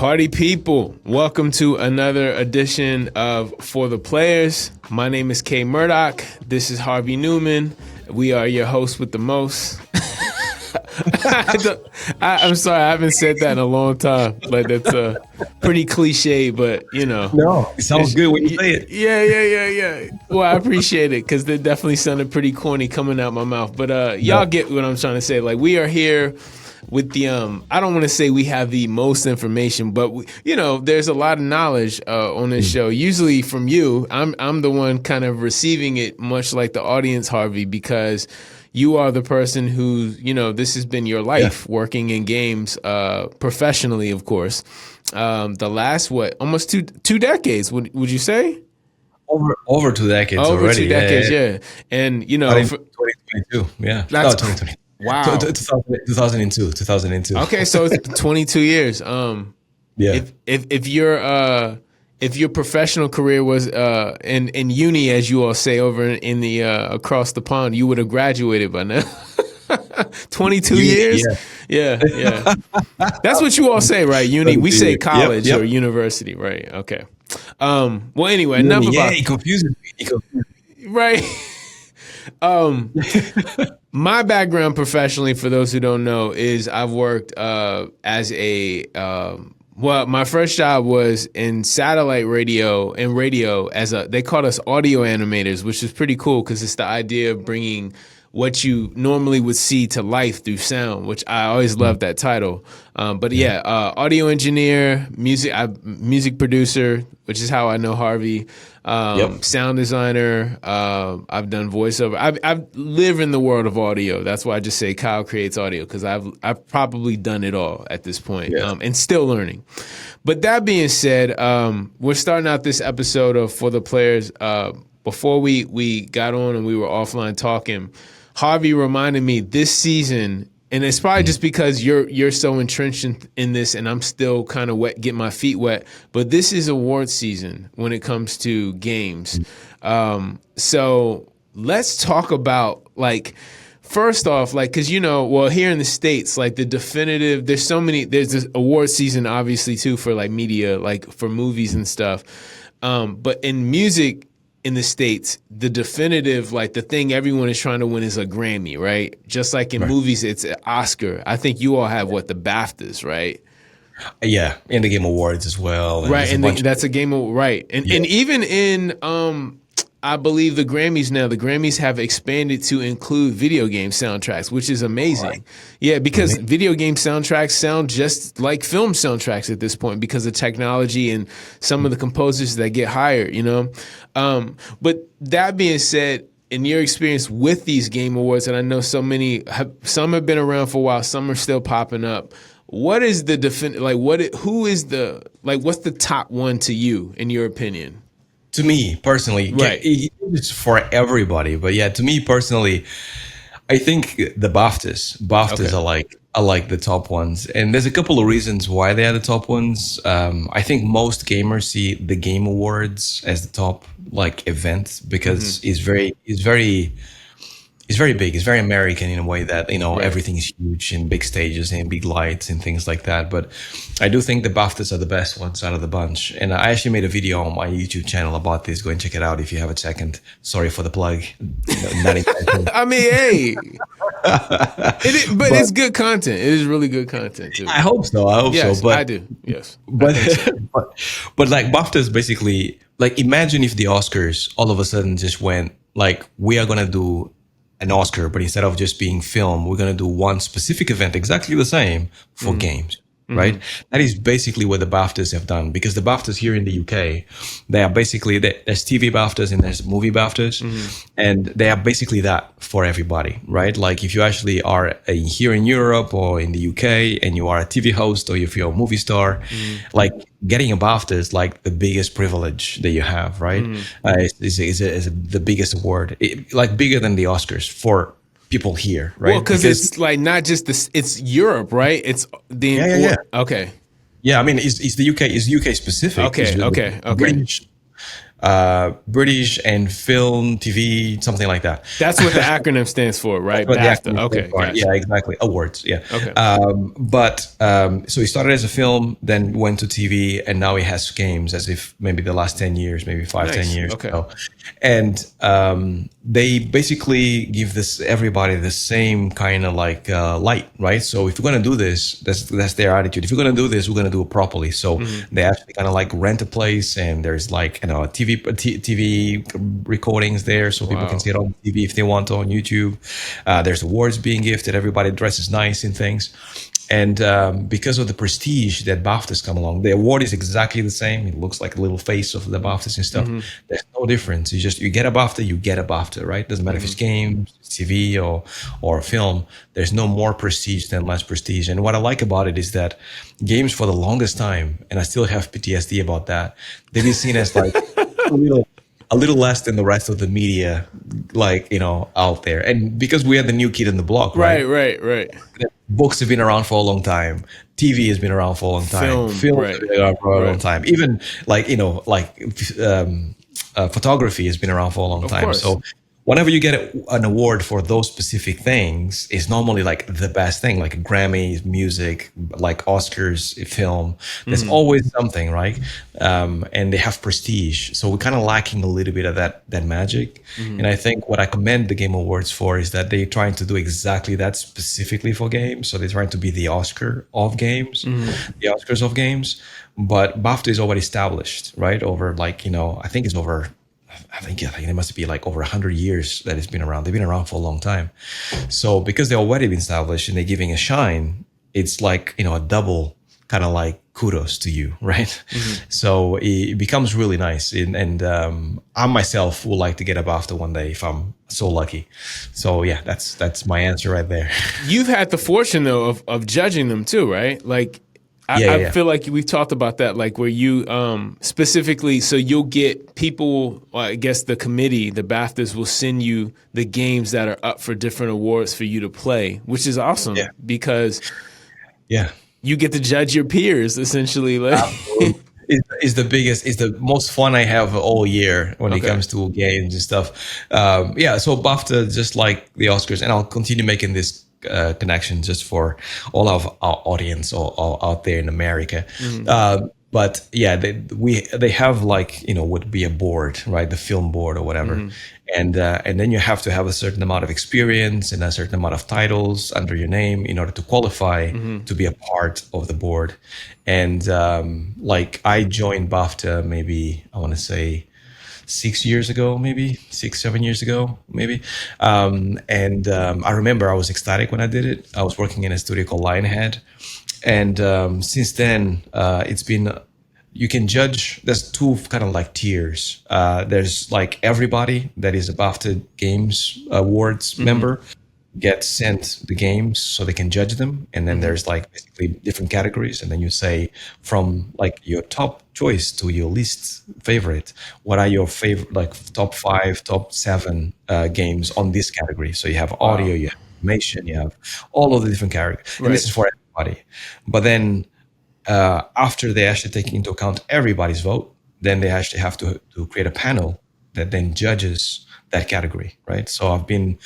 Party people, welcome to another edition of For the Players. My name is K-Murdock. This is Harvey Newman. We are your hosts with the most. I'm sorry, I haven't said that in a long time. Like, that's pretty cliche, but you know. No, it sounds good when you say it. Yeah. Well, I appreciate it because it definitely sounded pretty corny coming out my mouth. But y'all get what I'm trying to say. Like, we are here with the I don't want to say we have the most information, but there's a lot of knowledge on this show. Usually from you, I'm the one kind of receiving it, much like the audience, Harvey, because you are the person who this has been your life, working in games professionally, of course. The last almost two decades? Would you say? Over 2 decades over already. 2 decades, yeah. And 2022, yeah. That's 2020. Wow. 2002. Okay, so it's 22 years. Yeah. If your professional career was in uni, as you all say over in the across the pond, you would have graduated by now. 22 years? Yeah. That's what you all say, right? Uni. We say college or university, right? Okay. Well, anyway, enough about it. Confuses me. Right. My background professionally, for those who don't know, is I've worked as a my first job was in satellite radio and radio they called us audio animators, which is pretty cool because it's the idea of bringing what you normally would see to life through sound, which I always loved that title. Audio engineer, music producer, which is how I know Harvey. Sound designer. I've done voiceover. I've lived in the world of audio. That's why I just say Kyle creates audio, because I've probably done it all at this point, and still learning. But that being said, we're starting out this episode of For the Players. Before we got on and we were offline talking, Harvey reminded me this season, and it's probably just because you're so entrenched in this, and I'm still kind of getting my feet wet. But this is award season when it comes to games. So let's talk about, like, first off, like, because here in the States, like, the definitive, there's this award season obviously too for like media, like for movies and stuff. But in music, in the States, the definitive, like, the thing everyone is trying to win is a Grammy, right? Just like in movies, it's an Oscar. I think you all have the BAFTAs, right? Yeah, and the Game Awards as well. And right, and that's a Game Award, right? And even in I believe the Grammys have expanded to include video game soundtracks, which is amazing. Right. Yeah, because video game soundtracks sound just like film soundtracks at this point because of technology and some of the composers that get hired, But that being said, in your experience with these Game Awards, and I know some have been around for a while, some are still popping up. What is the what's the top one to you, in your opinion? To me personally, it's for everybody, but to me personally, I think the BAFTAs are like the top ones, and there's a couple of reasons why they are the top ones. I think most gamers see the Game Awards as the top event because it's very big. It's very American in a way that everything is huge and big stages and big lights and things like that. But I do think the BAFTAs are the best ones out of the bunch. And I actually made a video on my YouTube channel about this. Go and check it out if you have a second. Sorry for the plug. I mean, hey, but it's good content. It is really good content too. I hope so. Yes, but I do. Yes, but like BAFTAs basically, like, imagine if the Oscars all of a sudden just went like, we are gonna do an Oscar, but instead of just being film, we're going to do one specific event exactly the same for games, right? That is basically what the BAFTAs have done, because the BAFTAs here in the UK, they are basically, there's TV BAFTAs and there's movie BAFTAs, and they are basically that for everybody, right? Like, if you actually are here in Europe or in the UK and you are a TV host, or if you're a movie star, like, getting a BAFTA is like the biggest privilege that you have, right? Is the biggest award, like bigger than the Oscars for people here, right? Well, because it's like not just this; it's Europe, right? It's the Okay. Yeah, I mean, it's the UK. It's UK specific. Okay. British British and film, TV, something like that. That's what the acronym stands for, right? But the BAFTA. acronym stands Okay, for. gotcha. Yeah, exactly. Awards. Yeah. Okay. So he started as a film, then went to TV, and now he has games. As if maybe the last 10 years, maybe 5, 10 years. Okay. And they basically give this everybody the same kind of like light, right? So if you're gonna do this, that's their attitude. If you're gonna do this, we're gonna do it properly. So they actually kind of like rent a place, and there's like TV recordings there, so people can see it on TV if they want on YouTube. There's awards being gifted. Everybody dresses nice in things. And because of the prestige that BAFTAs come along, the award is exactly the same. It looks like a little face of the BAFTAs and stuff. There's no difference. You get a BAFTA, you get a BAFTA, right? Doesn't matter if it's games, TV, or film. There's no more prestige than less prestige. And what I like about it is that games for the longest time, and I still have PTSD about that, they've been seen as like a little less than the rest of the media, like, out there. And because we are the new kid in the block, right? Right. Books have been around for a long time. TV has been around for a long time. Film has been around for a long time. Even photography has been around for a long time. Course. So whenever you get an award for those specific things, it's normally like the best thing, like Grammys, music, like Oscars, film. There's always something, right? And they have prestige. So we're kind of lacking a little bit of that magic. And I think what I commend the Game Awards for is that they're trying to do exactly that specifically for games. So they're trying to be the Oscar of games, the Oscars of games. But BAFTA is already established, right? Over I think it's over. I think it must be like over 100 years that it's been around. They've been around for a long time. So because they've already been established and they're giving a shine, it's like, a double kind of like kudos to you, right? So it becomes really nice. And I myself would like to get a BAFTA one day if I'm so lucky. So yeah, that's my answer right there. You've had the fortune though of judging them too, right? Like I feel like we've talked about that, like where you specifically, so you'll get people, I guess the committee, the BAFTAs will send you the games that are up for different awards for you to play, which is awesome because you get to judge your peers essentially. Like, is the most fun I have all year when it comes to games and stuff. So BAFTA, just like the Oscars, and I'll continue making this connection just for all of our audience or out there in America. But yeah, they have would be a board, right? The film board or whatever. And then you have to have a certain amount of experience and a certain amount of titles under your name in order to qualify to be a part of the board. And I joined BAFTA maybe, I want to say 6 years ago, maybe 6-7 years ago, maybe. I remember I was ecstatic when I did it. I was working in a studio called Lionhead. And since then, it's been, you can judge, there's two kind of like tiers. There's like everybody that is a BAFTA Games Awards member get sent the games so they can judge them. And then there's like basically different categories. And then you say from like your top choice to your least favorite, what are your favorite, like top 5, top 7 games on this category? So you have audio, you have animation, you have all of the different categories. And this is for everybody. But then after they actually take into account everybody's vote, then they actually have to create a panel that then judges that category, right? So I think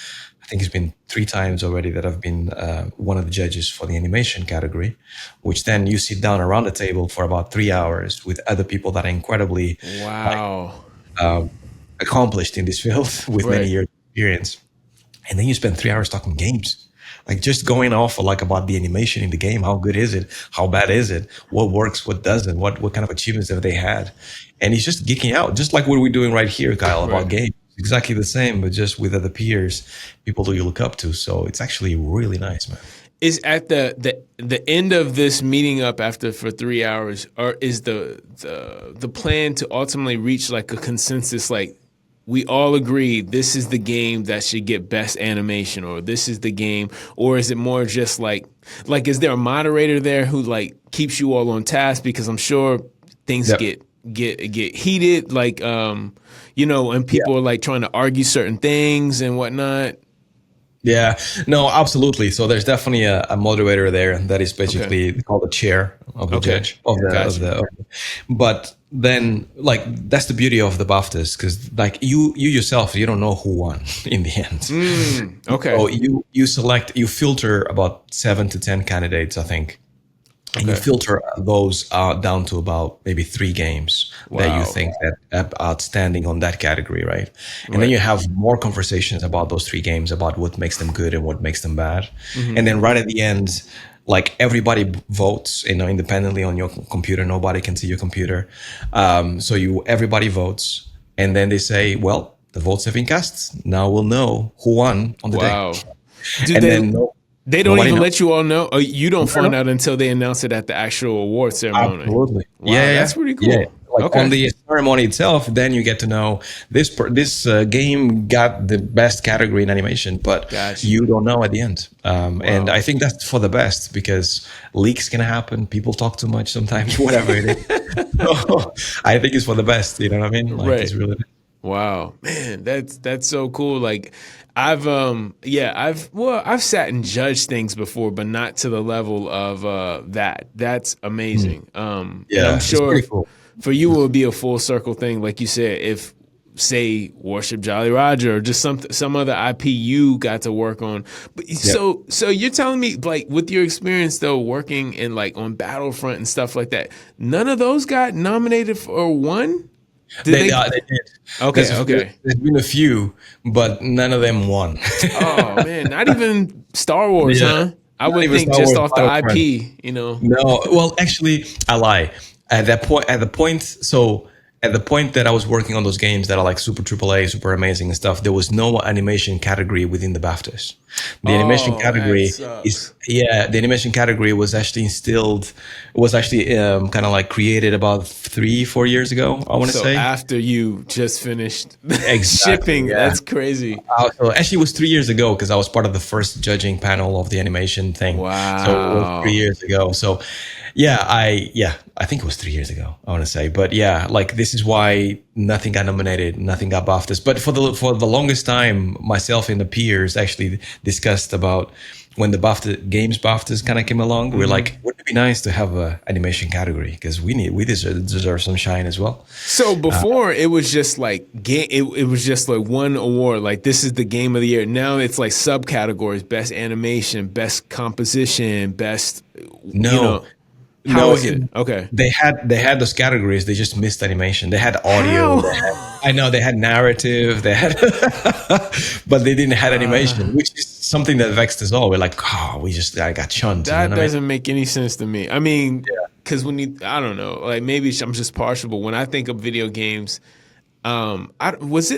it's been 3 times already that I've been one of the judges for the animation category, which then you sit down around the table for about 3 hours with other people that are incredibly accomplished in this field with many years of experience. And then you spend 3 hours talking games, like just going off like about the animation in the game. How good is it? How bad is it? What works? What doesn't? What kind of achievements have they had? And he's just geeking out, just like what we're doing right here, Kyle, about games. Exactly the same, but just with other peers, people that you look up to. So it's actually really nice, man. Is at the end of this meeting up for 3 hours, or is the plan to ultimately reach like a consensus, like we all agree this is the game that should get best animation, or this is the game, or is it more just like is there a moderator there who like keeps you all on task? Because I'm sure things get heated, and people are like trying to argue certain things and whatnot. Yeah, no, absolutely. So there's definitely a moderator there that is Okay. basically called the chair of the Okay. judge of the of Gotcha. the. But then, like, that's the beauty of the BAFTAs, because like you yourself, you don't know who won in the end. Okay. So you select, you filter about 7 to 10 candidates, I think, and you Okay. filter those down to about maybe 3 games that you Wow. think that are outstanding on that category, right? And then Right. you have more conversations about those 3 games, about what makes them good and what makes them bad. Hmm. And then right at the end, like everybody votes, independently on your computer. Nobody can see your computer. So everybody votes, and then they say, well, the votes have been cast. Now we'll know who won on the day. Wow. Do And they? then They don't nobody even knows. let you all know. Or you don't No, find no. out until they announce it at the actual award ceremony. Absolutely. Wow, Yeah, that's yeah, pretty yeah. cool. Like on Okay. the ceremony itself, then you get to know this game got the best category in animation, but Gotcha. you don't know at the end. And Wow. I think that's for the best, because leaks can happen. People talk too much sometimes, whatever it is. So I think it's for the best. You know what I mean? Like it's Right. really. Wow, man, that's so cool. Like I've sat and judged things before, but not to the level of that. That's Mm. amazing. And I'm Yeah, it's sure pretty cool. for you it would be a full circle thing, like you said, if say Worship Jolly Roger or just some other IP you got to work on. But Yeah. so you're telling me, like, with your experience though working in like on Battlefront and stuff like that, none of those got nominated for one? Did they? They did. Okay, okay. There's been a few, but none of them won. Oh man, not even Star Wars, Yeah, huh? I not would even think Star just Wars off the Battlefront. IP. No, well, actually, I lie. At the point that I was working on those games that are like super triple A, super amazing and stuff, there was no animation category within the BAFTAs. The animation Oh, that category sucks. the animation category was actually kind of like created about 3, 4 years ago, I want to So say. after you just finished Exactly. shipping, Yeah. that's crazy. So actually, it was 3 years ago, because I was part of the first judging panel of the animation thing. So it was three Wow. years ago. So I think it was 3 years ago, I want to say. But yeah, like this is why nothing got nominated, nothing got BAFTAs. But for the longest time, myself and the peers actually discussed about when the BAFTAs kind of came along. We're like, wouldn't it be nice to have a animation category, because we deserve some shine as well. So before it was just like it was just like one award, like this is the game of the year. Now it's like subcategories: best animation, best composition, best. You No, know, how no, is it? Okay. they had those categories. They just missed animation. They had audio. How? I know they had narrative. They had, but they didn't have animation, which is something that vexed us all. We're like, oh, I got chunked. You know That what I mean? doesn't make any sense to me. I mean, because I don't know, like maybe I'm just partial, but when I think of video games, was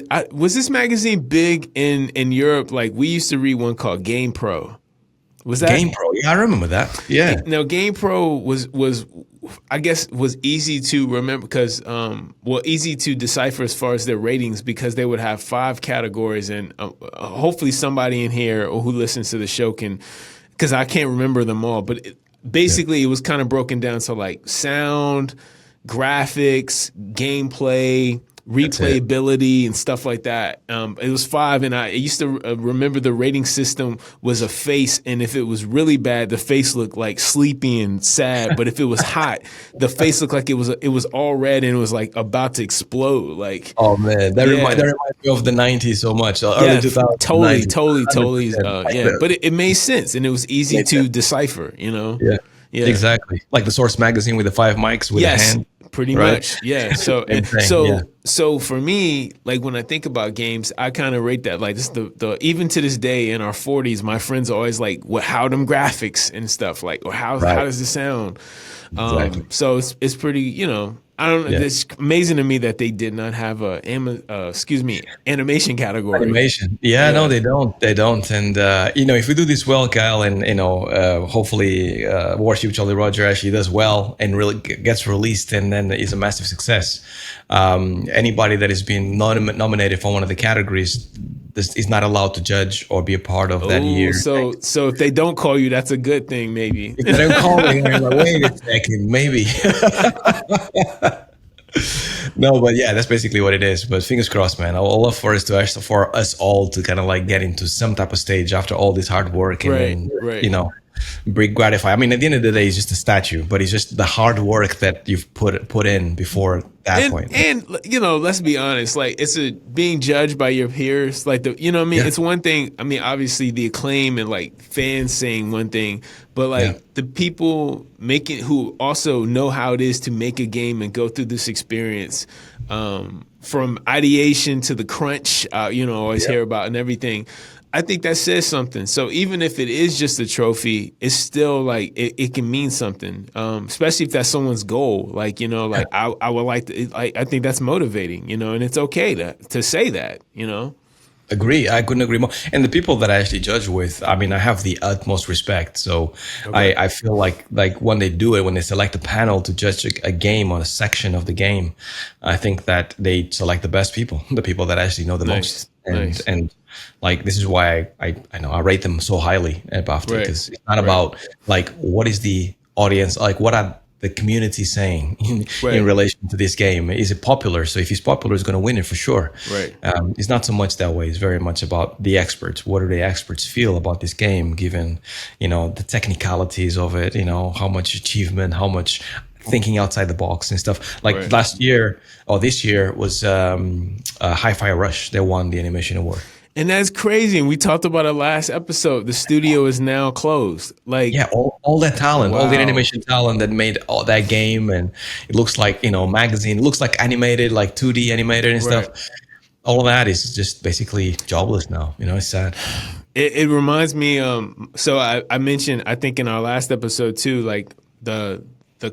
this magazine big in Europe? Like we used to read one called Game Pro. Was that Game Pro. Yeah, I remember that. Yeah. now? Game Pro was I guess was easy to remember because easy to decipher as far as their ratings because they would have 5 categories and hopefully somebody in here or who listens to the show can because I can't remember them all, but basically it was kind of broken down to like sound, graphics, gameplay, That's it. replayability and stuff like that. It was 5, and I used to remember the rating system was a face, and if it was really bad, the face looked like sleepy and sad. But if it was hot, the face looked like it was all red and it was like about to explode. Like, Oh man, yeah. that reminds me of the '90s so much. Early Yeah, 2000s, totally, 90s, totally, totally. 100%. Yeah, but it made sense and it was easy Made to sense. decipher. You know, Yeah, yeah. exactly. Like the Source magazine with the 5 mics with a Yes, hand, pretty right? much. Yeah. So Same thing. Yeah. so for me, like when I think about games, I kind of rate that like this the even to this day in our 40s, my friends are always like, "What? How them graphics and stuff like, or how Right. does it sound?" Exactly. So it's pretty, I don't know. Yeah. It's amazing to me that they did not have animation category. Animation. Yeah, no, Yeah. they don't. They don't. And if we do this well, Kyle, and hopefully, Warship Jolly Roger actually does well and really gets released, and then is a massive success. Anybody that has been nominated for one of the categories is not allowed to judge or be a part of that Oh, year. so if they don't call you, that's a good thing, maybe. If they don't call me, I'm like, wait a second, maybe. No, but yeah, that's basically what it is. But fingers crossed, man. I would love for us all to kind of like get into some type of stage after all this hard work, and Right, then right. be gratified. I mean, at the end of the day, it's just a statue, but it's just the hard work that you've put in before that point. And let's be honest, like it's being judged by your peers, like what I mean, Yeah, it's one thing. I mean, obviously the acclaim and like fans saying one thing, but yeah, like the people making who also know how it is to make a game and go through this experience, from ideation to the crunch, always yeah. hear about and everything. I think that says something. So even if it is just a trophy, it's still like it can mean something. Especially if that's someone's goal. Like, like I would like to. I think that's motivating. And it's okay to say that. Agree. I couldn't agree more. And the people that I actually judge with, I mean, I have the utmost respect. So Okay. I feel like when they do it, when they select a panel to judge a game or a section of the game, I think that they select the best people, the people that actually know the Nice. most. And Nice. and like this is why I know I rate them so highly at BAFTA, Right. because it's not Right. about like what is the audience like, what are the community saying in Right. relation to this game? Is it popular? So if it's popular, it's going to win it for sure. Right. It's not so much that way. It's very much about the experts. What do the experts feel about this game, given the technicalities of it? How much achievement, how much thinking outside the box and stuff. Like Right. last year or this year was Hi-Fi Rush. They won the animation award. And that's crazy. And we talked about it last episode. The studio is now closed. Like, Yeah, all that talent, all the wow. animation talent that made all that game, and it looks like magazine. It looks like animated, like 2D animated and Right. stuff. All of that is just basically jobless now. It's sad. It reminds me. So I mentioned, I think in our last episode too, like the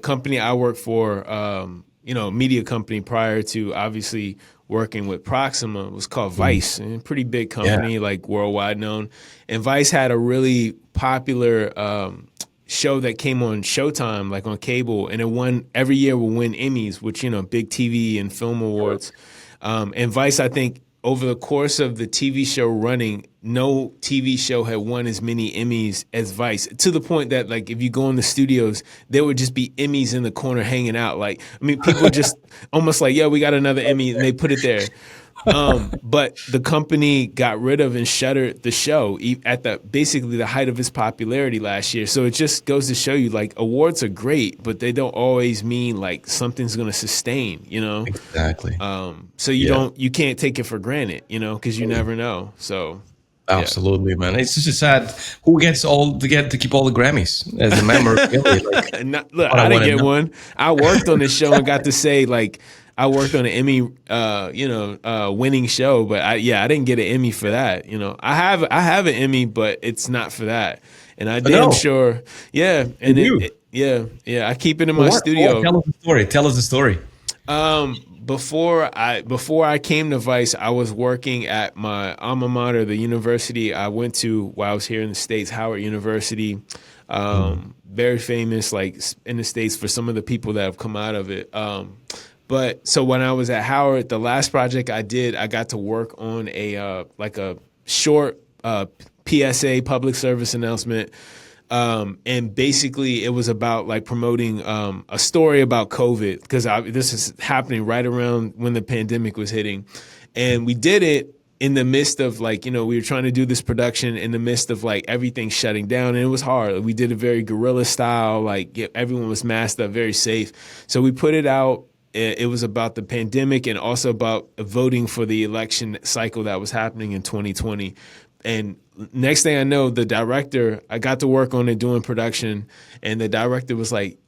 company I work for, media company prior to obviously working with Proxima was called Vice, and a pretty big company, like worldwide known. And Vice had a really popular show that came on Showtime, like on cable, and it won every year. Will win Emmys, which big TV and film awards. And Vice, I think, over the course of the TV show running, no TV show had won as many Emmys as Vice, to the point that, like, if you go in the studios, there would just be Emmys in the corner hanging out. Like, I mean, people just almost like, yeah, we got another Emmy, and they put it there. But the company got rid of and shuttered the show at basically the height of its popularity last year. So it just goes to show you, like, awards are great, but they don't always mean like something's going to sustain, Exactly. So you can't take it for granted, because you never know. So Absolutely, man. It's just sad. Who gets to keep all the Grammys as a member? Really, like, Look, what I didn't wanna get know. one. I worked on this show and got to say, like, I worked on an Emmy, winning show, but I didn't get an Emmy for that. I have an Emmy, but it's not for that. And I damn No. sure, yeah. And You do? yeah, I keep it in my What? studio. Tell us the story. Tell us the story. Before I came to Vice, I was working at my alma mater, the university I went to while I was here in the States, Howard University. Very famous, like, in the States for some of the people that have come out of it. But so when I was at Howard, the last project I did, I got to work on a short PSA, public service announcement. And basically it was about, like, promoting a story about COVID, because this is happening right around when the pandemic was hitting. And we did it in the midst of, like, we were trying to do this production in the midst of, like, everything shutting down. And it was hard. We did it very guerrilla style, like, everyone was masked up, very safe. So we put it out. It was about the pandemic and also about voting for the election cycle that was happening in 2020. And next thing I know, the director, I got to work on it doing production, and the director was like,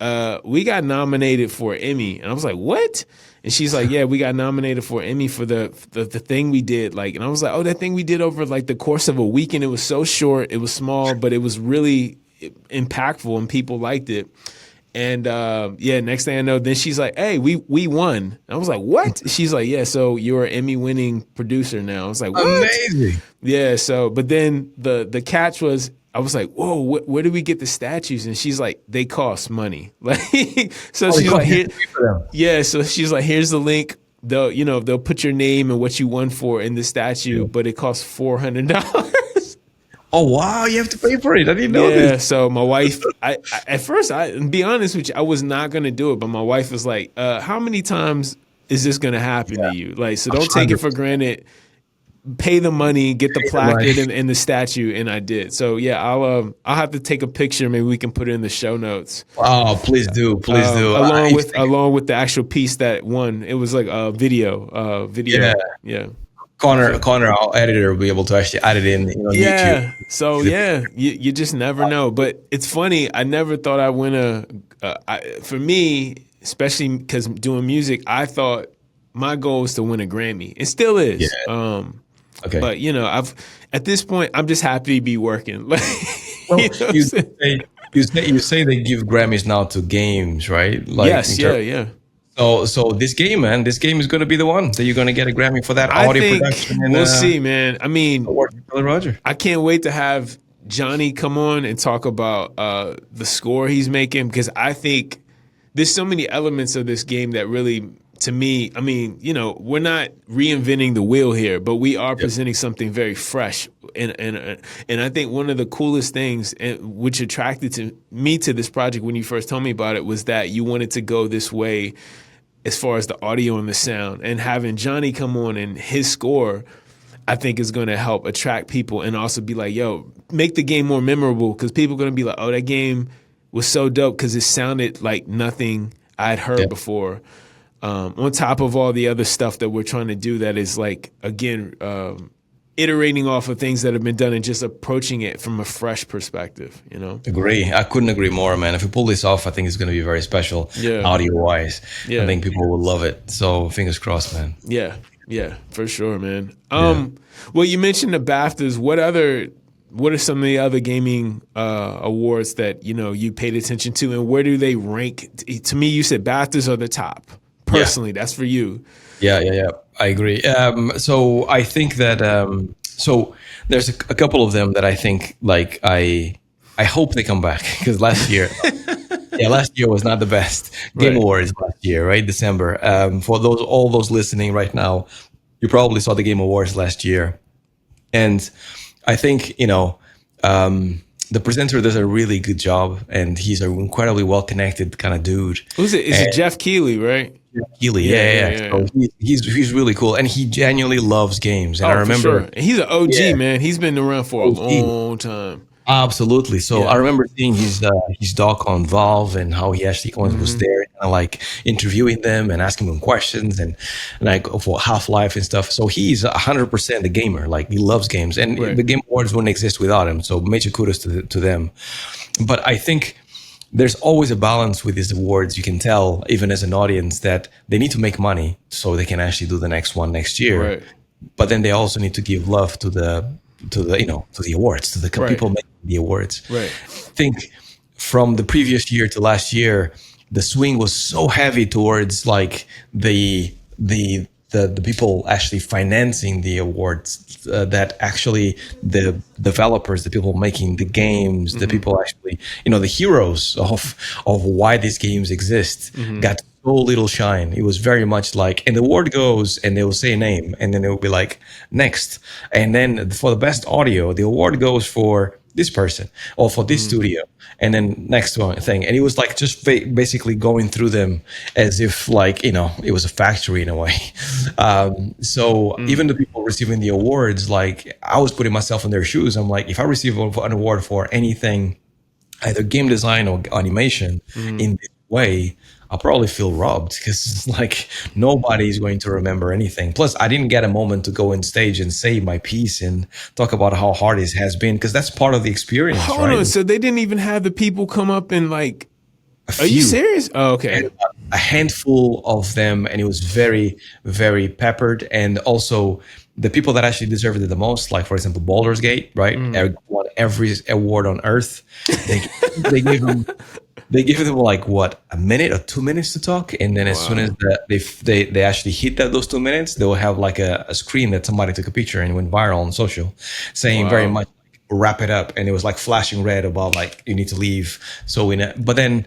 we got nominated for an Emmy. And I was like, what? And she's like, yeah, we got nominated for an Emmy for the thing we did. Like, and I was like, oh, that thing we did over, like, the course of a weekend. It was so short, it was small, but it was really impactful and people liked it. And next thing I know, then she's like, hey, we won. I was like, what? She's like, yeah, so you're an Emmy-winning producer now. I was like, what? Amazing. Yeah, so, but then the catch was, I was like, whoa, where do we get the statues? And she's like, they cost money. Like, so she's like, so she's like, here's the link. They'll put your name and what you won for in the statue, but it costs $400. Oh wow, you have to pay for it. I didn't know Yeah, this. so my wife, at first, to be honest with you, I was not going to do it, but my wife was like, how many times is this going to happen to you? Like, so don't take it for granted. Pay the money, get the placard and the statue, and I did. So yeah, I'll have to take a picture. Maybe we can put it in the show notes. Oh, please do, please do. Along with the actual piece that won. It was like a video. Yeah. Connor, our editor, will be able to actually add it in. Yeah. YouTube. So you just never know. But it's funny. I never thought I'd win for me, especially because doing music, I thought my goal was to win a Grammy. It still is. Yeah. Okay. But at this point, I'm just happy to be working. Like, you say they give Grammys now to games, right? Like, yes. Yeah. So this game is going to be the one that you're going to get a Grammy for that audio production. And, we'll see, man. I mean, Roger. I can't wait to have Johnny come on and talk about the score he's making, because I think there's so many elements of this game that really, to me, I mean, we're not reinventing the wheel here, but we are presenting something very fresh. And I think one of the coolest things, which attracted me to this project when you first told me about it, was that you wanted to go this way as far as the audio and the sound. And having Johnny come on and his score, I think is going to help attract people and also be like, yo, make the game more memorable, because people are going to be like, oh, that game was so dope because it sounded like nothing I'd heard before. On top of all the other stuff that we're trying to do that is like, again, iterating off of things that have been done and just approaching it from a fresh perspective, Agree. I couldn't agree more, man. If we pull this off, I think it's going to be very special audio-wise. Yeah. I think people will love it. So fingers crossed, man. Yeah, for sure, man. Well, you mentioned the BAFTAs. What are some of the other gaming awards that, you paid attention to, and where do they rank? To me, you said BAFTAs are the top. Personally, that's for you. Yeah. I agree. So I think that so there's a couple of them that I think, like, I hope they come back, because last year, last year was not the best. Game Awards last year, right? December. For all those listening right now, you probably saw the Game Awards last year, and I think the presenter does a really good job, and he's an incredibly well-connected kind of dude. Who's it? Is it Jeff Keighley, right? Keighley, yeah. So he's really cool, and he genuinely loves games. And I remember, for sure. He's an OG, man. He's been around for a long time. Absolutely. So I remember seeing his doc on Valve and how he actually was there, kind of like interviewing them and asking them questions and like for Half-Life and stuff. So he's 100% a gamer. Like, he loves games, and the Game Awards wouldn't exist without him. So major kudos to them. But I think there's always a balance with these awards. You can tell, even as an audience, that they need to make money so they can actually do the next one next year. Right. But then they also need to give love to the awards, to the people making the awards. Right. I think from the previous year to last year, the swing was so heavy towards like the people actually financing the awards, that actually the developers, the people making the games, the people actually, the heroes of why these games exist, got so little shine. It was very much like, and the award goes and they will say a name and then it will be like, next. And then for the best audio, the award goes for this person or for this studio, and then next one thing. And it was like just basically going through them as if like, it was a factory in a way. So even the people receiving the awards, like, I was putting myself in their shoes. I'm like, if I receive an award for anything, either game design or animation in this way, I'll probably feel robbed, because it's like nobody's going to remember anything. Plus, I didn't get a moment to go on stage and say my piece and talk about how hard it has been, because that's part of the experience. Hold on, so they didn't even have the people come up and like, are you serious? Oh, okay. A handful of them, and it was very, very peppered. And also the people that actually deserved it the most, like, for example, Baldur's Gate, right? Won every award on earth. They gave them... They give them like a minute or 2 minutes to talk, and then as soon as they actually hit those 2 minutes, they will have like a screen that somebody took a picture and went viral on social, saying very much like, wrap it up, and it was like flashing red about like, you need to leave. But then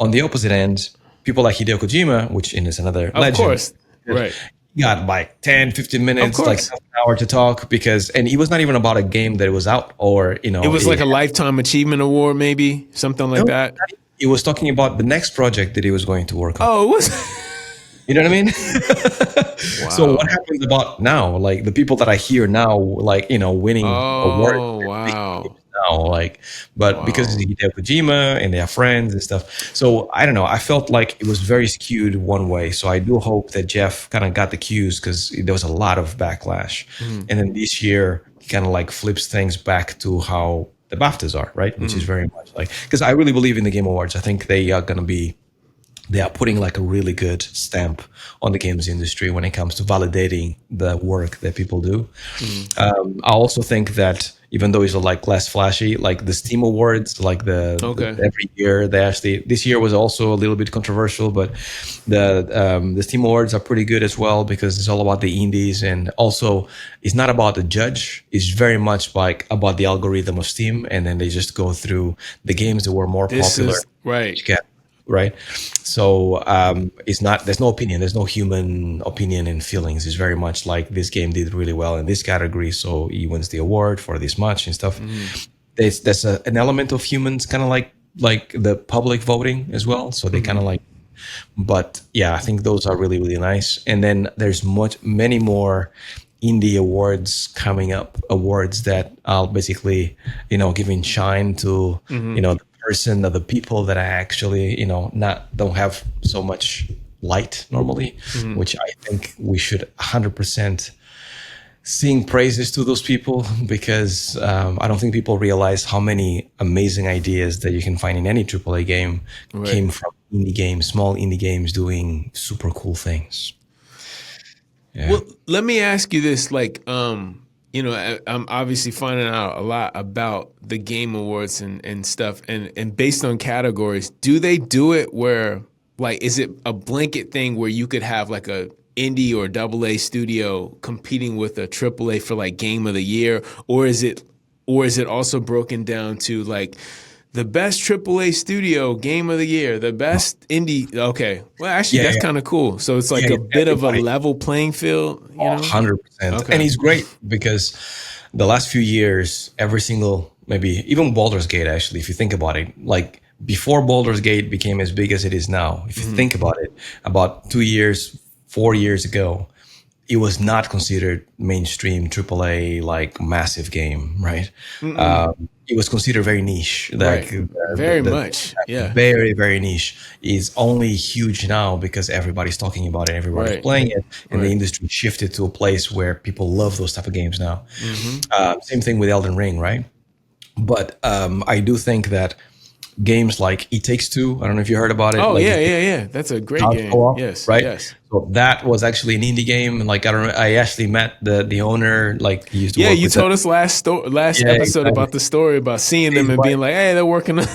on the opposite end, people like Hideo Kojima, which is another legend, of course, right? Got like 10, 15 minutes, like half an hour to talk, and it was not even about a game that was out, or it was like a Lifetime Achievement Award, maybe something like that. He was talking about the next project that he was going to work on. Oh, it was. You know what I mean? So what Wow. happens about now? Like the people that I hear now, like winning awards Oh, and making wow. games now, like, but because it's Wow. Hideo Kojima and they are friends and stuff. So I don't know. I felt like it was very skewed one way. So I do hope that Jeff kind of got the cues because there was a lot of backlash, Mhm. and then this year he kind of like flips things back to how the BAFTAs are, right? Which is Mhm. very much like because I really believe in the Game Awards. I think they are putting like a really good stamp on the games industry when it comes to validating the work that people do. Mhm. I also think that even though it's like less flashy, like the Steam Awards, like Okay. every year they actually this year was also a little bit controversial, but the Steam Awards are pretty good as well because it's all about the indies and also it's not about the judge. It's very much like about the algorithm of Steam, and then they just go through the games that were more This popular. is right. Right. So it's not. There's no opinion. There's no human opinion and feelings. It's very much like this game did really well in this category, so he wins the award for this much and stuff. Mhm. There's an element of humans, kind of like the public voting as well. So they kind Mhm. of like. But yeah, I think those are really really nice. And then there's many more indie awards coming up. Awards that are basically giving shine to Mhm. the person or the people that are actually not don't have so much light normally, Mhm. which I think we should 100% sing praises to those people because I don't think people realize how many amazing ideas that you can find in any AAA game Right. came from indie games, small indie games doing super cool things. Yeah. Well, let me ask you this: like, I'm obviously finding out a lot about the Game Awards and stuff, and based on categories, do they do it where, like, is it a blanket thing where you could have like a indie or double A studio competing with a triple A for like Game of the Year, or is it also broken down to like the best AAA studio game of the year, the best indie? Okay, well, actually, Yeah, that's yeah, kind of cool. So it's like yeah. a bit of a Everybody, level playing field, you know? 100%. And Okay. it's great because the last few years, every single, maybe even Baldur's Gate, actually, if you think about it, like before Baldur's Gate became as big as it is now, if you Hmm. think about it, about 2 years, 4 years ago, it was not considered mainstream AAA like massive game, right? Mm-mm. It was considered very niche, like Right. Very the much. Yeah. very very niche. Is only huge now because everybody's talking about it, everybody's Right. playing it, and the Right. industry shifted to a place where people love those type of games now. Hmm. Same thing with Elden Ring, right? But I do think that games like It Takes Two, I don't know if you heard about it, Oh like yeah, it yeah, yeah. That's a great couch game. co-op, Yes. right? Yes. So that was actually an indie game. And like I don't know, I actually met the owner. Like he used to Yeah, work you with them. told us last Yeah, episode exactly. about the story about seeing them He's and being like, like, "Hey, they're working on."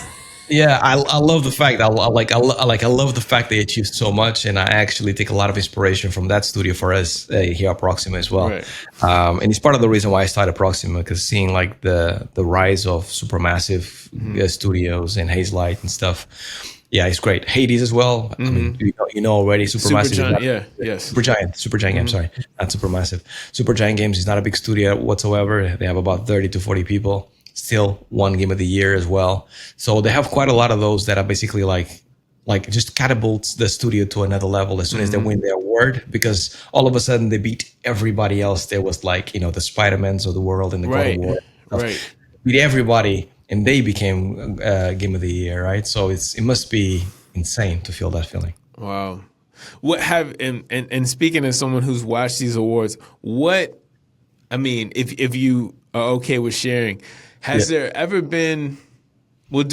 yeah, I love the fact I love the fact they achieved so much, and I actually take a lot of inspiration from that studio for us here at Proxima as well. Right. And it's part of the reason why I started Proxima because seeing like the rise of supermassive Hmm. studios and Hazelight and stuff. Yeah, it's great. Hades as well. I mean, Hmm. you know already. Super Supermassive is giant. not Yeah. Yes. Supergiant Games. Hmm. Sorry, not Supermassive. Supergiant Games is not a big studio whatsoever. They have about 30 to 40 people. Still one game of the year as well. So they have quite a lot of those that are basically like just catapults the studio to another level as soon as they Hmm. win their award because all of a sudden they beat everybody else. There was like the Spider-Mans of the world and the God of Right. War stuff. Right. Beat everybody and they became game of the year, right? So it must be insane to feel that feeling. Wow. What have and speaking as someone who's watched these awards, what I mean, if you are okay with sharing, Yeah. has there ever been? We'll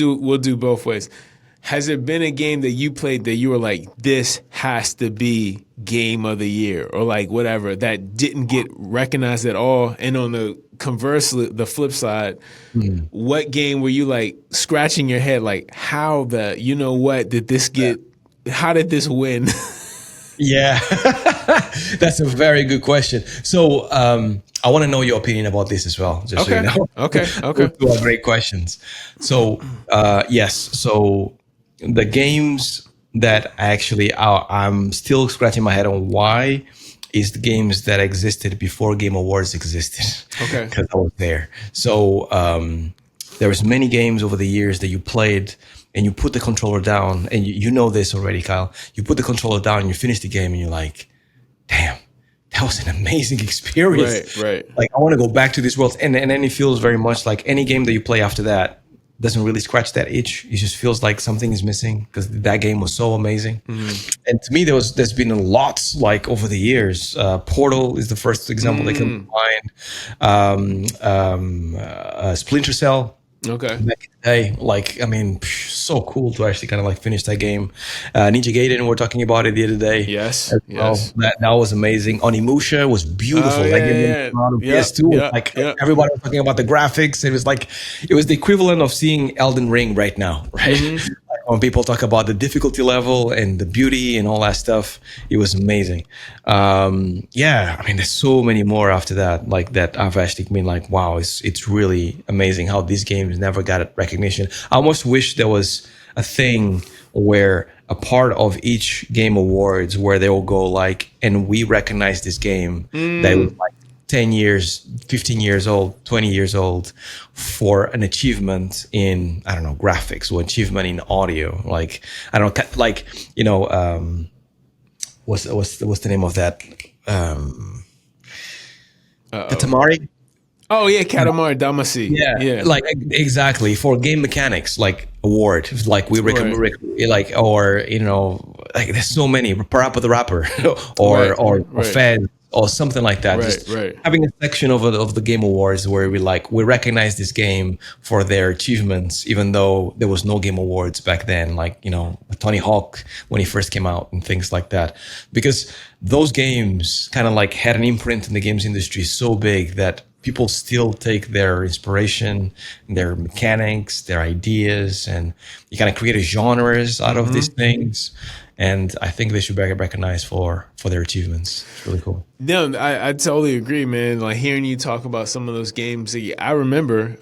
do both ways. Has there been a game that you played that you were like, this has to be game of the year, or like whatever that didn't get recognized at all? And on the conversely, the flip side, Mm. what game were you like scratching your head, like how what did this get? How did this win? Yeah, that's a very good question. So I want to know your opinion about this as well, just so you Okay. know. Okay. Those Okay. two are great questions. So yes, so the games that actually I'm still scratching my head on why is the games that existed before Game Awards existed Okay. because I was there. So there was many games over the years that you played and you put the controller down, and you know this already, Kyle. You put the controller down and you finish the game and you're like, damn, that was an amazing experience. Right. Like, I want to go back to this world. And then it feels very much like any game that you play after that doesn't really scratch that itch. It just feels like something is missing because that game was so amazing. And to me, there's been lots like over the years. Portal is the first example that comes to mind. Splinter Cell. Okay. Back in the day, like, I mean, so cool to actually kind of like finish that game. Ninja Gaiden, we're talking about it the other day. Yes. Well, that was amazing. Onimusha was beautiful. That game came out on PS2. Like everybody was talking about the graphics. It was the equivalent of seeing Elden Ring right now, right? Like when people talk about the difficulty level and the beauty and all that stuff, it was amazing. I mean, there's so many more after that, like that I've actually been like, wow, it's really amazing how these games never got recognition. I almost wish there was a thing where a part of each game awards where they will go like, and we recognize this game that was like 10 years, 15 years old, 20 years old for an achievement in, I don't know, graphics or achievement in audio. Like, I don't know, like, you know, what's the name of that? Katamari? Oh yeah, Katamari Damacy. Yeah, like exactly for game mechanics, like award, like we recommend, like, or you know, like there's so many, Parappa the Rapper, or Fed, or something like that. Just having a section of the game awards where we recognize this game for their achievements, even though there was no game awards back then, like, you know, Tony Hawk when he first came out and things like that, because those games kind of like had an imprint in the games industry so big that people still take their inspiration, their mechanics, their ideas, and you kind of create genres out of these things. And I think they should be recognized for their achievements. It's really cool. No, I totally agree, man. Like hearing you talk about some of those games, I remember,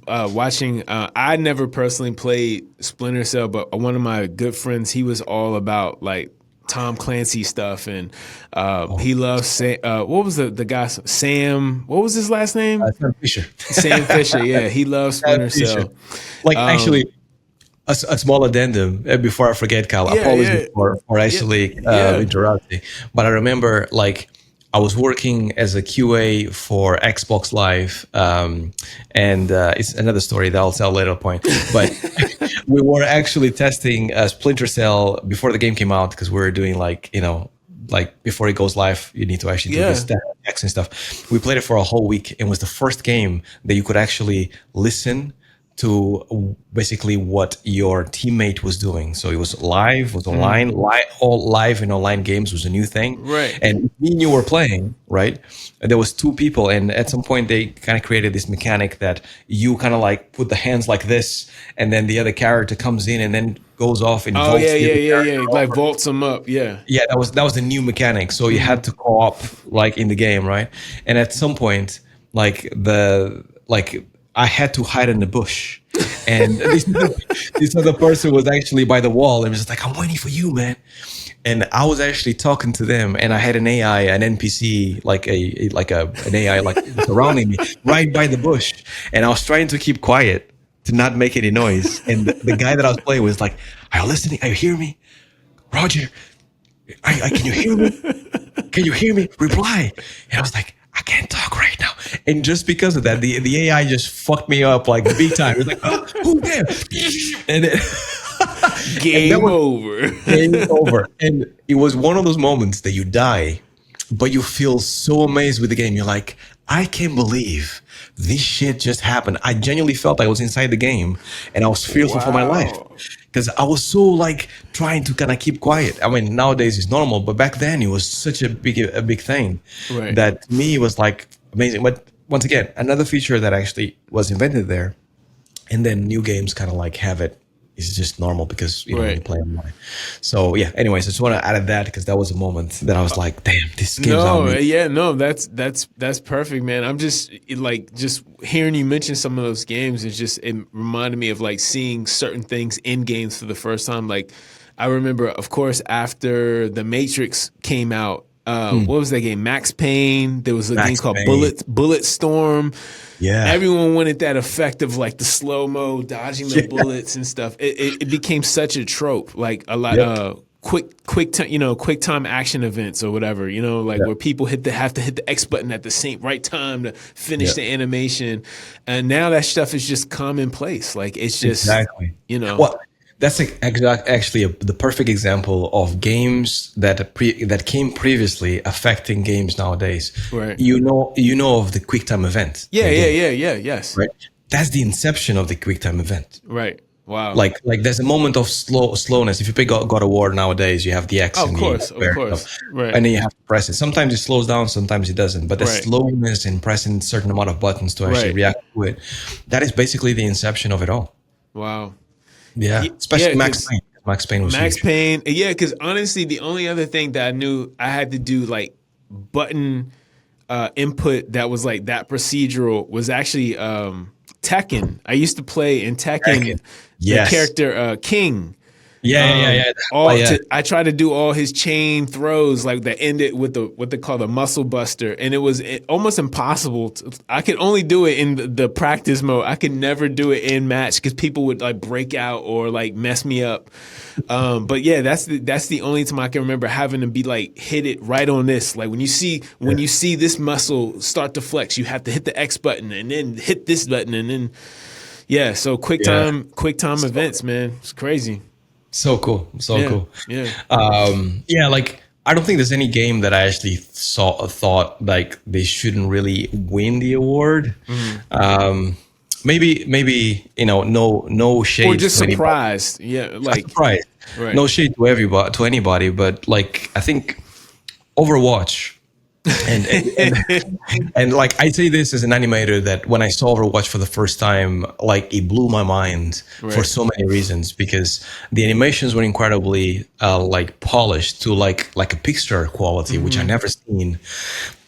watching. I never personally played Splinter Cell, but one of my good friends, he was all about like Tom Clancy stuff, and he loves what was the guy, Sam, what was his last name? Sam Fisher. Sam Fisher, yeah, he loves Splinter Cell. Like, actually, a small addendum before I forget, Kyle. Apologies for actually interrupting, but I remember, like, I was working as a QA for Xbox Live, and it's another story that I'll tell later point. But we were actually testing Splinter Cell before the game came out, because we were doing, like, you know, like before it goes live, you need to actually do this checks and stuff. We played it for a whole week. It was the first game that you could actually listen to basically what your teammate was doing. So it was live, was online, all live and online games was a new thing. Right. And me and you were playing, right? And there was two people, and at some point they kind of created this mechanic that you kind of like put the hands like this, and then the other character comes in and then goes off and vaults like vaults them up. Yeah, that was the new mechanic. So you had to co-op like in the game, right? And at some point, I had to hide in the bush, and this other person was actually by the wall and was just like, "I'm waiting for you, man." And I was actually talking to them, and I had an AI, an NPC, like an AI like surrounding me right by the bush, and I was trying to keep quiet to not make any noise. And the guy that I was playing was like, "Are you listening? Are you hearing me, Roger? Can you hear me? Can you hear me? Reply." And I was like, I can't talk right now. And just because of that, the AI just fucked me up like big time. It was like, oh, who there? And it, Game over. Game over. And it was one of those moments that you die, but you feel so amazed with the game. You're like, I can't believe this shit just happened. I genuinely felt I was inside the game, and I was fearful for my life, because I was so like trying to kind of keep quiet. I mean, nowadays it's normal, but back then it was such a big thing that to me was like amazing. But once again, another feature that actually was invented there, and then new games kind of like have it. It's just normal because you know you play online. So yeah. Anyways, I just want to add that because that was a moment that I was like, "Damn, this game's that's perfect, man." I'm just hearing you mention some of those games. It reminded me of like seeing certain things in games for the first time. Like I remember, of course, after The Matrix came out, What was that game? Max Payne. There was a game Max called Payne. Bullet Storm. Yeah. Everyone wanted that effect of like the slow mo dodging the bullets and stuff. It became such a trope, like a lot quick time action events or whatever, like where people have to hit the X button at the same right time to finish the animation. And now that stuff is just commonplace. Like it's just Well, that's actually the perfect example of games that came previously affecting games nowadays. Right. You know of the QuickTime event. Yes. Right. That's the inception of the QuickTime event. Right. Wow. Like there's a moment of slowness. If you pick God of War nowadays, you have the X. Of course. Right. And then you have to press it. Sometimes it slows down, sometimes it doesn't. But the slowness in pressing a certain amount of buttons to actually react to it, that is basically the inception of it all. Wow. Yeah, especially Max Payne. Max Payne was Max huge. Payne. Yeah, because honestly, the only other thing that I knew I had to do like button input that was like that procedural was actually Tekken. I used to play in Tekken. The character King. Yeah. I tried to do all his chain throws like that ended with what they call the muscle buster, and it was almost impossible. I could only do it in the practice mode. I could never do it in match because people would like break out or like mess me up. But yeah, that's the only time I can remember having to be like hit it right on this. Like when you see this muscle start to flex, you have to hit the X button and then hit this button and then so quick time events, man. It's crazy. So cool. Cool. Yeah. Like I don't think there's any game that I actually thought like they shouldn't really win the award. Maybe no shade. Or just surprised. Yeah, like surprised. Right. No shade to anybody, but like I think Overwatch. And like I say this as an animator that when I saw Overwatch for the first time, like it blew my mind for so many reasons because the animations were incredibly like polished to like a Pixar quality, which I never seen.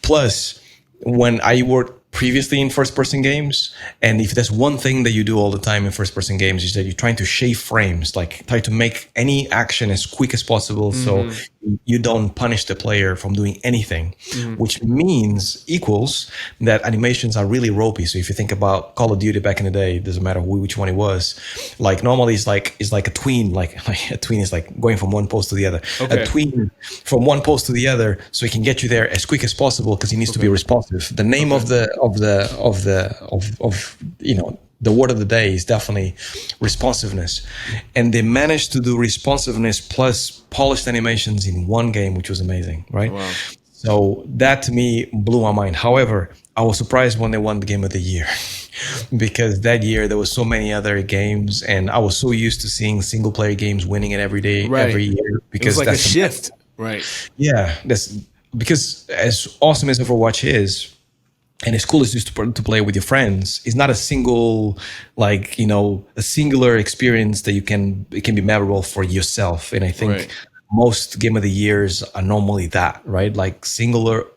Plus, when I worked previously in first-person games, and if there's one thing that you do all the time in first-person games is that you're trying to shave frames, like try to make any action as quick as possible so you don't punish the player from doing anything, which equals that animations are really ropey. So if you think about Call of Duty back in the day, it doesn't matter which one it was, like normally it's like a tween, like a tween is like going from one post to the other. A tween from one post to the other so he can get you there as quick as possible because he needs to be responsive. The name of the word of the day is definitely responsiveness, and they managed to do responsiveness plus polished animations in one game, which was amazing, right? Wow. So that to me blew my mind. However, I was surprised when they won the game of the year because that year there was so many other games, and I was so used to seeing single player games winning it every day, every year. Because it was like a shift, right? Yeah, that's because as awesome as Overwatch is. And as cool as it is to play with your friends, it's not a single, a singular experience that it can be memorable for yourself. And I think most game of the years are normally that, right? Like singular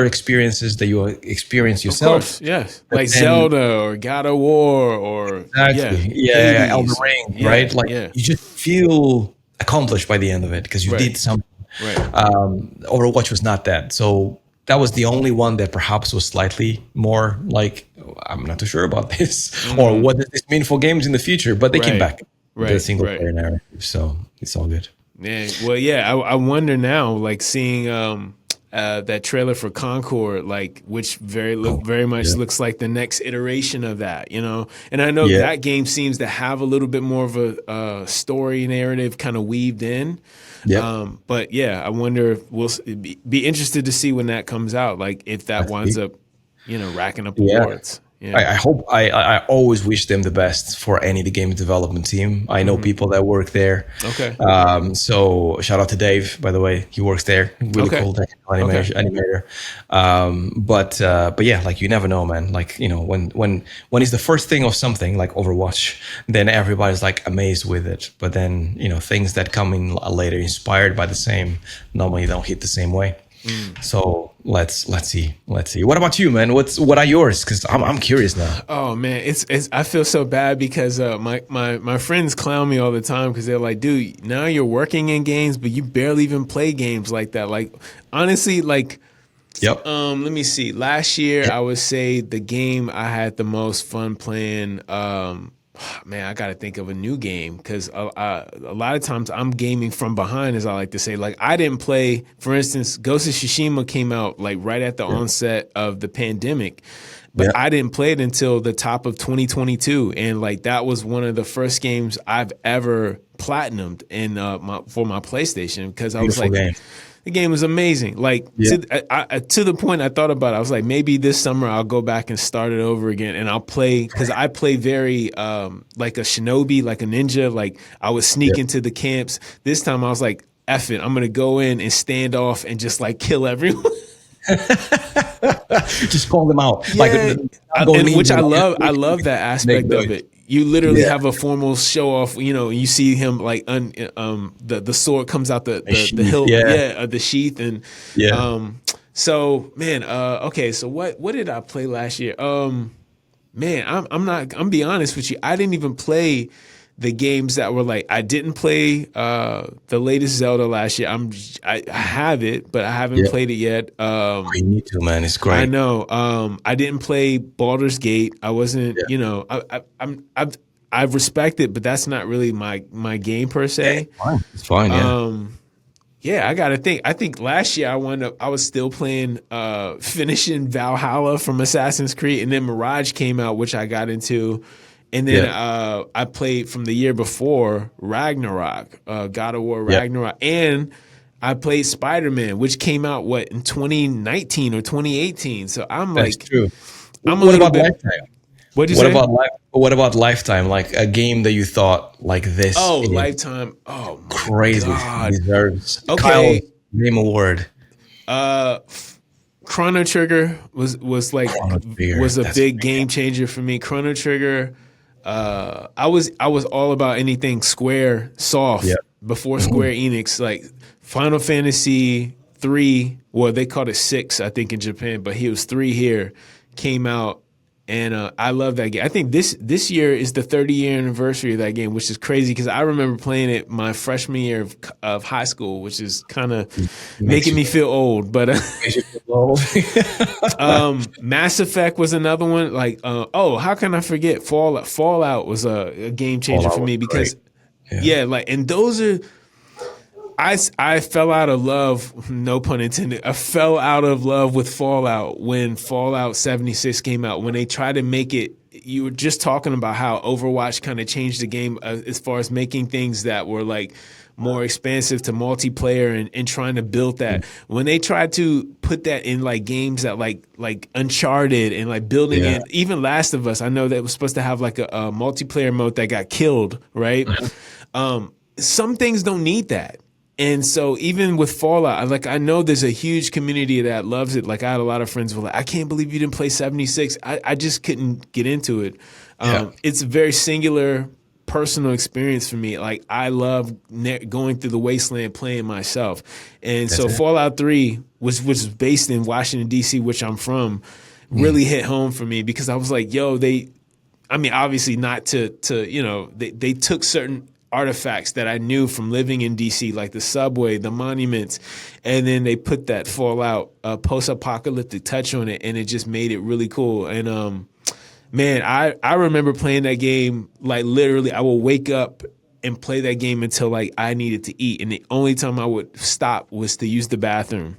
experiences that you experience yourself. Of course, yes. Like Zelda or God of War or exactly. Elden Ring, right? Like you just feel accomplished by the end of it because you did something. Right. Overwatch was not that. So that was the only one that perhaps was slightly more like, I'm not too sure about this, or what does this mean for games in the future? But they came back with a single player narrative, so it's all good. Yeah, well, I wonder now, like seeing that trailer for Concord, like which very much looks like the next iteration of that, And I know that game seems to have a little bit more of a story narrative kind of weaved in. But I wonder if we'll be interested to see when that comes out, like if that winds up, racking up awards. Yeah. I hope I always wish them the best for any of the game development team. I know people that work there. Okay. So shout out to Dave, by the way. He works there. Really cool technical animator. But yeah, like you never know, man. Like, when it's the first thing of something like Overwatch, then everybody's like amazed with it. But then, things that come in later inspired by the same, normally don't hit the same way. So let's see. What about you, man? What are yours? Because I'm curious now. Oh man, it's I feel so bad because my friends clown me all the time because they're like, dude, now you're working in games, but you barely even play games like that. Like honestly, like Yep. let me see. Last year, I would say the game I had the most fun playing. Man, I got to think of a new game because a lot of times I'm gaming from behind, as I like to say. Like I didn't play, for instance, Ghost of Tsushima came out like right at the onset of the pandemic, but I didn't play it until the top of 2022, and like that was one of the first games I've ever platinumed in for my PlayStation because I was Beautiful like. game. The game was amazing. Like to the point I thought about it, I was like, maybe this summer I'll go back and start it over again, and I'll play because I play very like a shinobi, like a ninja. Like I would sneak into the camps. This time I was like, F it, I'm gonna go in and stand off and just like kill everyone. Just call them out. Yeah, and which I love. I love that aspect Make of it. You literally have a formal show off. You know, you see him like the sword comes out the hilt, the sheath, and so man, okay. So what did I play last year? Man, I'm be honest with you. I didn't even play the games that were like I didn't play the latest Zelda last year. I have it, but I haven't played it yet. You need to, man. It's great. I know. I didn't play Baldur's Gate. I wasn't. You know, I respect it, but that's not really my game per se. It's fine. Yeah. Yeah, I gotta think. I think last year I was still playing finishing Valhalla from Assassin's Creed, and then Mirage came out, which I got into. And then I played from the year before Ragnarok, God of War Ragnarok, and I played Spider-Man, which came out in 2019 or 2018. So I'm That's like, true. I'm what about Lifetime? What'd you say? What about Lifetime? Like a game that you thought like this? Oh, Lifetime! Oh, my crazy. God. Deserves Okay. Game Award. Chrono Trigger was like was a big game changer for me. Chrono Trigger. I was all about anything Square soft before Square Enix, like Final Fantasy 3. Well, they called it 6, I think, in Japan, but he was 3 here. Came out, and I love that game. I think this year is the 30-year anniversary of that game, which is crazy because I remember playing it my freshman year of high school, which is kind of making me feel old. But Mass Effect was another one. Like, how can I forget Fallout? Fallout was a game changer for me because, like, and those are. I fell out of love, no pun intended. I fell out of love with Fallout when Fallout 76 came out. When they tried to make it, you were just talking about how Overwatch kind of changed the game as far as making things that were like more expansive to multiplayer and trying to build that. When they tried to put that in like games that like Uncharted and like building it, even Last of Us, I know that was supposed to have like a multiplayer mode that got killed, right? Some things don't need that. And so even with Fallout, I know there's a huge community that loves it. Like I had a lot of friends who were like, I can't believe you didn't play 76. I just couldn't get into it. It's a very singular personal experience for me. Like I love going through the wasteland playing myself. And so Fallout 3 which was based in Washington, D.C., which I'm from, really hit home for me because I was like, yo, obviously not to they took certain artifacts that I knew from living in DC, like the subway, the monuments, and then they put that Fallout post-apocalyptic touch on it, and it just made it really cool. And man, I remember playing that game like literally. I would wake up and play that game until like I needed to eat, and the only time I would stop was to use the bathroom.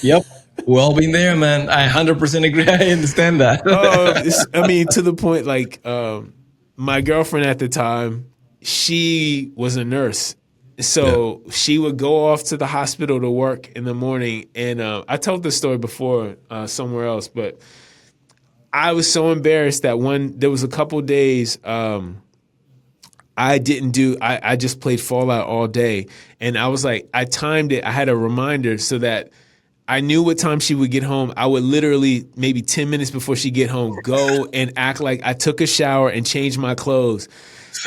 Yep. We've all been there, man. I 100% agree. I understand that. To the point, like my girlfriend at the time, she was a nurse. So she would go off to the hospital to work in the morning. And I told this story before somewhere else, but I was so embarrassed that there was a couple days I just played Fallout all day. And I was like, I timed it. I had a reminder so that I knew what time she would get home. I would literally maybe 10 minutes before she get home, go and act like I took a shower and changed my clothes.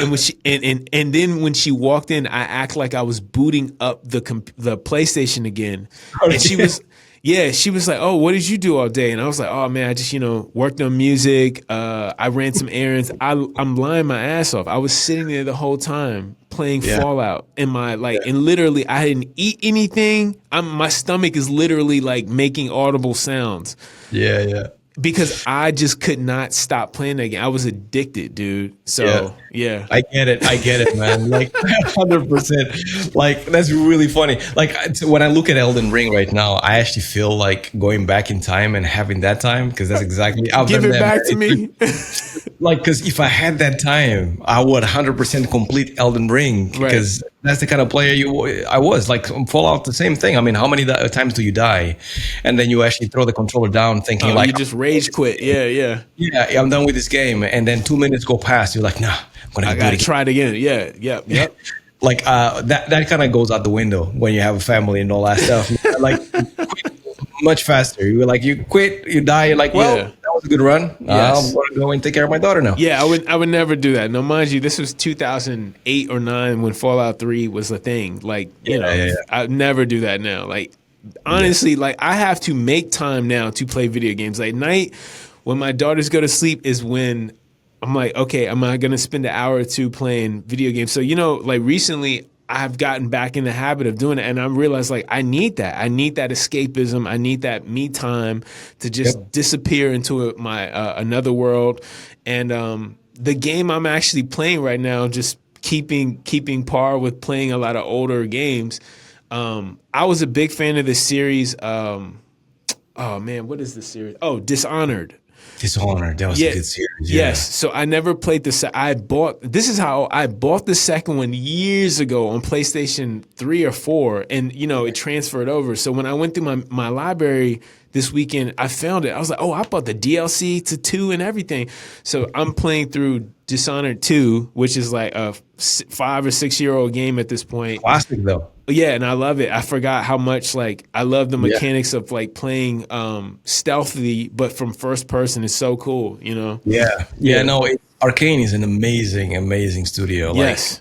And when and then when she walked in, I act like I was booting up the PlayStation again. And she was, Yeah, she was like, "Oh, what did you do all day?" And I was like, "Oh man, I just worked on music. I ran some errands. I'm lying my ass off. I was sitting there the whole time playing Yeah. Fallout, and and literally I didn't eat anything. My stomach is literally like making audible sounds Yeah, yeah. because I just could not stop playing that game. I was addicted, dude. So yeah. I get it, man. Like 100%. Like that's really funny. Like when I look at Elden Ring right now, I actually feel like going back in time and having that time because that's exactly. I've Give done it that, back man. to me. Like, because if I had that time, I would 100% complete Elden Ring because that's the kind of player I was. Like Fallout, the same thing. I mean, how many times do you die, and then you actually throw the controller down, thinking like you just rage quit. Yeah. yeah, I'm done with this game, and then 2 minutes go past. You're like, nah, I'm gonna I do it gotta again. try it again. Yeah. Yep. Like that kind of goes out the window when you have a family and all that stuff. Like much faster. You quit, you die. You're like, well, that was a good run. Yes. I'm gonna go and take care of my daughter now. Yeah, I would never do that. Now, mind you, this was 2008 or 9 when Fallout 3 was a thing. Like, I'd never do that now. Like, honestly, like I have to make time now to play video games. Like, night when my daughters go to sleep is when I'm like, okay, am I going to spend an hour or two playing video games? So, like recently I've gotten back in the habit of doing it, and I realized like I need that. I need that escapism. I need that me time to just disappear into my another world. And the game I'm actually playing right now, just keeping par with playing a lot of older games. I was a big fan of this series. Oh man, what is this series? Oh, Dishonored. Dishonored, that was a good series. Yeah. Yes. So I never played this is how I bought the second one years ago on PlayStation 3 or 4, and it transferred over. So when I went through my library this weekend, I found it. I was like, oh, I bought the DLC to 2 and everything. So I'm playing through Dishonored 2, which is like a 5 or 6 year old game at this point. Classic though. Yeah, and I love it. I forgot how much I love the mechanics of like playing stealthily, but from first person. It's so cool, Yeah. No, Arcane is an amazing studio. Yes.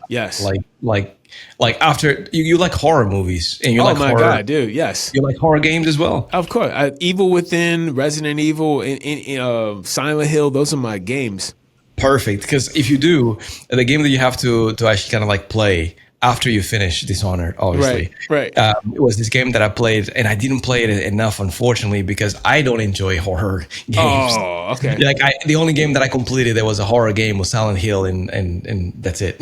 Like after you like horror movies and you like horror. Oh my god, dude! Yes, you like horror games as well. Of course, Evil Within, Resident Evil, and Silent Hill. Those are my games. Perfect, because if you do the game that you have to actually kind of like play after you finish Dishonored, obviously. Right. It was this game that I played, and I didn't play it enough, unfortunately, because I don't enjoy horror games. Oh, okay. Like the only game that I completed that was a horror game was Silent Hill, and that's it.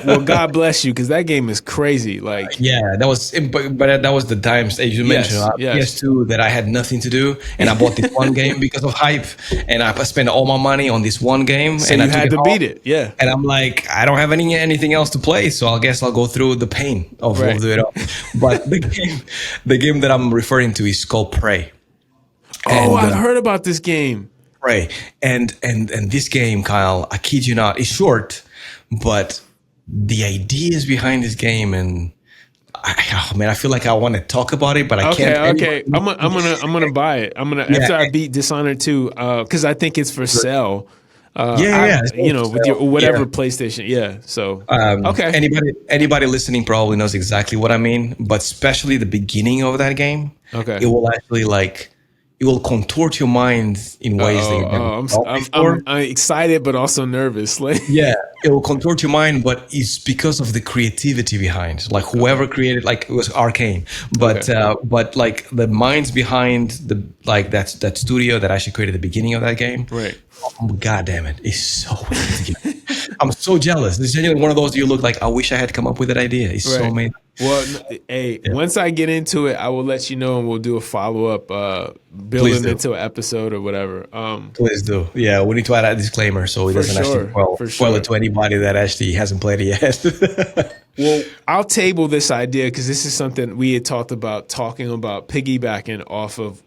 Well, God bless you, because that game is crazy. Like, yeah, that was, but that was the times as you mentioned. PS2 that I had nothing to do, and I bought this one game because of hype, and I spent all my money on this one game, so and you I had to beat it. Yeah, and I'm like, I don't have anything else to play, so I guess I'll go through the pain of it all. But the game that I'm referring to is called Prey. Oh, I've heard about this game. Prey, and this game, Kyle, I kid you not, is short, but the ideas behind this game, and I feel like I want to talk about it, but I can't. Okay, I'm gonna buy it. After I beat Dishonored 2, because I think it's for sale. With your whatever PlayStation. Yeah. So okay. Anybody listening probably knows exactly what I mean, but especially the beginning of that game. Okay. It will actually it will contort your mind in ways that you've never felt before. I'm excited, but also nervous. Yeah, it will contort your mind, but it's because of the creativity behind. Like whoever created, it was Arcane, but like the minds behind that studio that actually created the beginning of that game. Right. Oh, God damn it! It's so easy. I'm so jealous. It's genuinely one of those you look like, I wish I had come up with that idea. It's so amazing. Well, once I get into it, I will let you know, and we'll do a follow-up, building into an episode or whatever. Please do. Yeah, we need to add a disclaimer so it doesn't actually spoil it to anybody that actually hasn't played it yet. Well, I'll table this idea because this is something we had talking about piggybacking off of,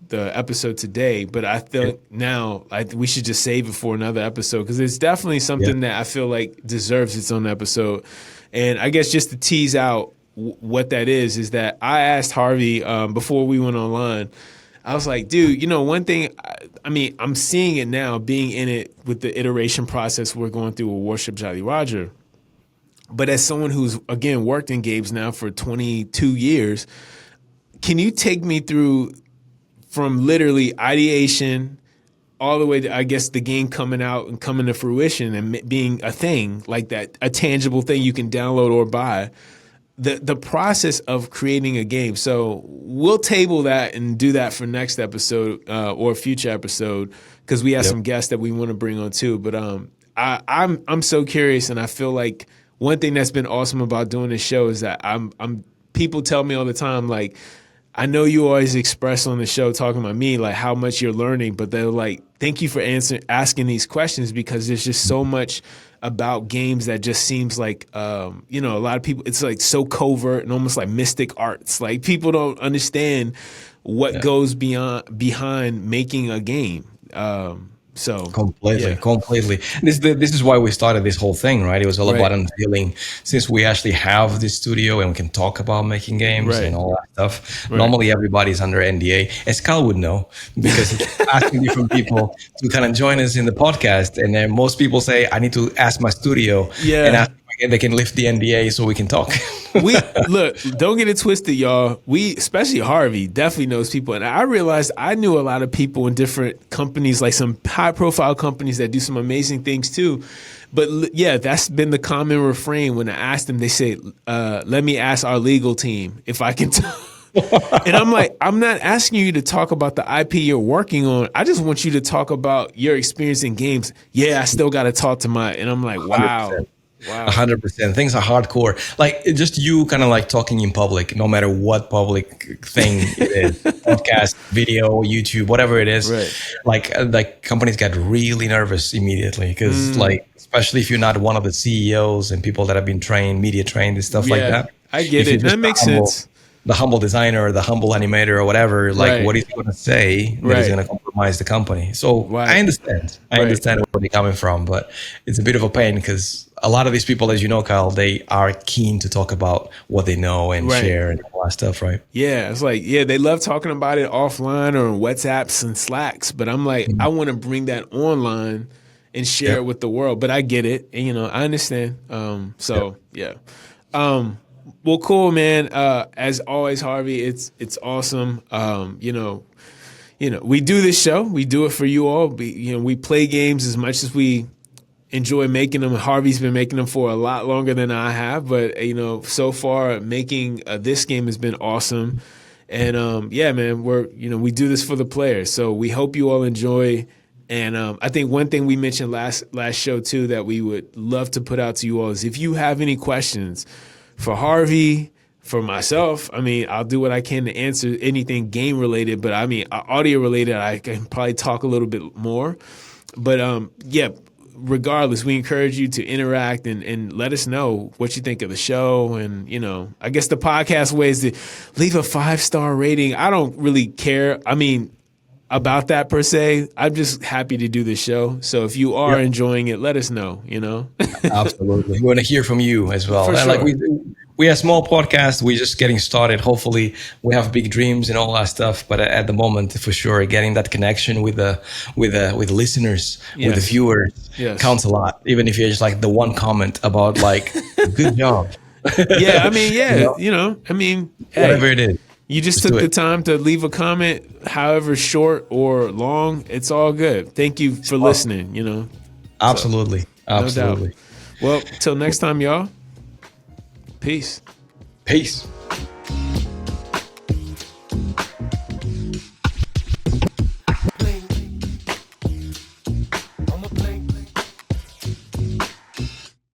the episode today, but I think now we should just save it for another episode because it's definitely something that I feel like deserves its own episode. And I guess just to tease out what that is that I asked Harvey before we went online. I was like, dude, one thing, I'm seeing it now, being in it with the iteration process we're going through with Worship Jolly Roger. But as someone who's, again, worked in games now for 22 years, can you take me through from literally ideation all the way to, I guess, the game coming out and coming to fruition and being a thing like that, a tangible thing you can download or buy, the process of creating a game. So we'll table that and do that for next episode or future episode, because we have some guests that we want to bring on too. But I'm so curious, and I feel like one thing that's been awesome about doing this show is that I'm people tell me all the time, like, I know you always express on the show talking about me, like how much you're learning, but they're like, thank you for asking these questions, because there's just so much about games that just seems like, a lot of people, it's like so covert and almost like mystic arts. Like people don't understand what goes behind making a game. So completely. This is why we started this whole thing, right? It was all about unveiling, since we actually have this studio and we can talk about making games and all that stuff. Normally everybody's under NDA, as Kyle would know, because it's asking different people to kind of join us in the podcast, and then most people say, I need to ask my studio and ask if they can lift the NDA so we can talk. We look, don't get it twisted, y'all. We, especially Harvey, definitely knows people. And I realized I knew a lot of people in different companies, like some high profile companies that do some amazing things too. But yeah, that's been the common refrain when I ask them. They say, let me ask our legal team if I can and I'm like, I'm not asking you to talk about the IP you're working on. I just want you to talk about your experience in games. Yeah, I still got to talk to and I'm like, wow. 100%. Wow. 100%. Things are hardcore. Like just you kind of like talking in public, no matter what public thing it is, podcast, video, YouTube, whatever it is. Like companies get really nervous immediately because like, especially if you're not one of the CEOs and people that have been trained, media trained and stuff like that. I get it. That makes sense. The humble designer or the humble animator or whatever, like what is he going to say that is going to compromise the company? So I understand. I understand where they're coming from, but it's a bit of a pain because a lot of these people, as you know, Kyle, they are keen to talk about what they know and share and all that stuff, right? Yeah, it's like, they love talking about it offline or on WhatsApps and Slacks, but I'm like, I want to bring that online and share it with the world. But I get it, and I understand. Well, cool, man. As always, Harvey, it's awesome. We do this show. We do it for you all. We play games as much as we enjoy making them. Harvey's been making them for a lot longer than I have, but so far making this game has been awesome. And man, we do this for the players. So we hope you all enjoy. And I think one thing we mentioned last show too that we would love to put out to you all is if you have any questions for Harvey, for myself, I'll do what I can to answer anything game related, but audio related, I can probably talk a little bit more. But regardless, we encourage you to interact and let us know what you think of the show. And, I guess the podcast way is to leave a 5-star rating. I don't really care. About that per se. I'm just happy to do this show. So if you are enjoying it, let us know, Absolutely. We want to hear from you as well. For and sure. Like we are a small podcast. We're just getting started. Hopefully we have big dreams and all that stuff. But at the moment, for sure, getting that connection with the listeners, with the viewers counts a lot. Even if you're just like the one comment about like, good job. Whatever it is. You just took the time to leave a comment, however short or long. It's all good. Thank you for listening, Absolutely. So, no Absolutely. doubt. Well, till next time, y'all. Peace. Peace.